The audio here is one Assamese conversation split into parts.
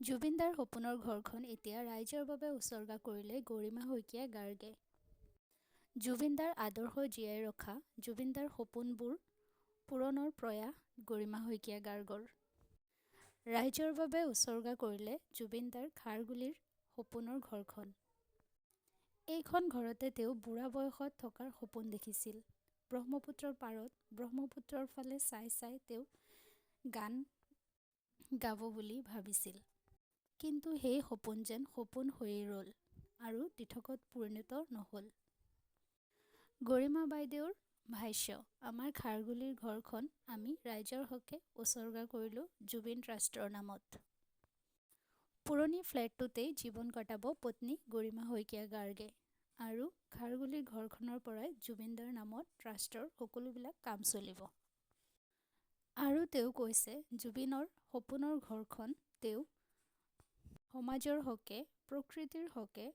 জুবিনদাৰ সপোনৰ ঘৰখন এতিয়া ৰাইজৰ বাবে উচৰ্গা কৰিলে গৰিমা শইকীয়া গাৰ্গে। জুবিনদাৰ আদৰ্শ জীয়াই ৰখা, জুবিনদাৰ সপোনবোৰ পূৰণৰ প্ৰয়াস গৰিমা শইকীয়া গাৰ্গৰ। ৰাইজৰ বাবে উচৰ্গা কৰিলে জুবিনদাৰ খাৰঘূলিৰ সপোনৰ ঘৰখন। এইখন ঘৰতে তেওঁ বুঢ়া বয়সত থকাৰ সপোন দেখিছিল। ব্ৰহ্মপুত্ৰৰ পাৰত, ব্ৰহ্মপুত্ৰৰ ফালে চাই চাই তেওঁ গান গাব বুলি ভাবিছিল। কিন্তু সেই সপোন যেন সপোন হৈয়ে ৰ'ল আৰু দিঠকত পৰিণত নহ'ল। গৰিমা বাইদেউৰ ভাষ্য, আমাৰ খাৰঘূলিৰ ঘৰখন আমি ৰাইজৰ হকে উচৰ্গা কৰিলোঁ জুবিন ট্ৰাষ্টৰ নামত। পুৰণি ফ্লেটটোতেই জীৱন কটাব পত্নী গৰিমা শইকীয়া গাৰ্গে আৰু খাৰঘূলিৰ ঘৰখনৰ পৰাই জুবিনদাৰ নামত ট্ৰাষ্টৰ সকলোবিলাক কাম চলিব। আৰু তেওঁ কৈছে জুবিনৰ সপোনৰ ঘৰখন তেওঁ সমাজৰ হকে, প্ৰকৃতিৰ হকে,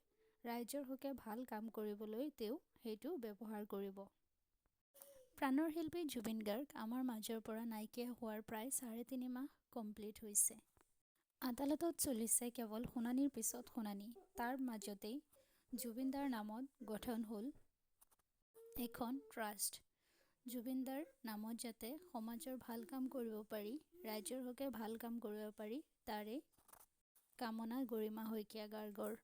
ৰাইজৰ হকে ভাল কাম কৰিবলৈ তেওঁ সেইটো ব্যৱহাৰ কৰিব। প্ৰাণৰ শিল্পী জুবিন গাৰ্গ আমাৰ মাজৰ পৰা নাইকিয়া হোৱাৰ প্ৰায় ৩.৫ মাহ কমপ্লিট হৈছে। আদালতত চলিছে কেৱল শুনানিৰ পিছত শুনানি। তাৰ মাজতেই জুবিনদাৰ নামত গঠন হ'ল এখন ট্ৰাষ্ট। জুবিনদাৰ নামত যাতে সমাজৰ ভাল কাম কৰিব পাৰি, ৰাইজৰ হকে ভাল কাম কৰিব পাৰি, তাৰে কামনা গৰিমা শইকীয়া গাৰ্গৰ।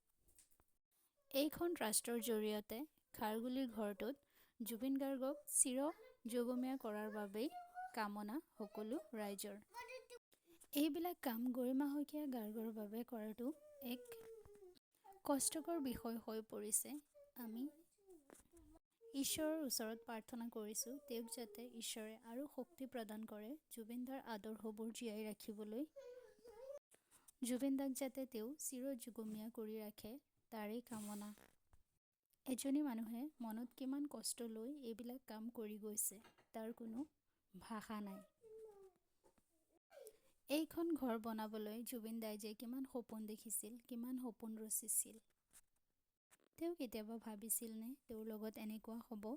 এইখন ট্ৰাষ্টৰ জৰিয়তে খাৰঘূলিৰ ঘৰটোত জুবিন গাৰ্গক চিৰ যুগমীয়া কৰাৰ বাবেই কামনা সকলো ৰাইজৰ। এইবিলাক কাম গৰিমা শইকীয়া গাৰ্গৰ বাবে কৰাটো এক কষ্টকৰ বিষয় হৈ পৰিছে। আমি ঈশ্বৰৰ ওচৰত প্ৰাৰ্থনা কৰিছোঁ তেওঁক যাতে ঈশ্বৰে আৰু শক্তি প্ৰদান কৰে জুবিনদাৰ আদৰ্শবোৰ জীয়াই ৰাখিবলৈ, জুবিনদাক যাতে তেওঁ চিৰ যুগমীয়া কৰি ৰাখে তাৰেই কামনা। এজনী মানুহে মনত কিমান কষ্ট লৈ এইবিলাক কাম কৰি গৈছে তাৰ কোনো ভাষা নাই। এইখন ঘৰ বনাবলৈ জুবিনদাই যে কিমান সপোন দেখিছিল, কিমান সপোন ৰচিছিল। তেওঁ কেতিয়াবা ভাবিছিলনে তেওঁৰ লগত এনেকুৱা হ'ব?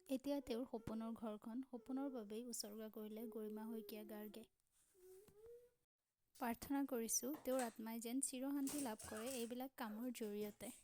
এতিয়া তেওঁৰ সপোনৰ ঘৰখন সপোনৰ বাবেই উচৰ্গা কৰিলে গৰিমা শইকীয়া গাৰ্গে। প্ৰাৰ্থনা কৰিছোঁ তেওঁৰ আত্মাই যেন চিৰশান্তি লাভ কৰে এইবিলাক কামৰ জৰিয়তে।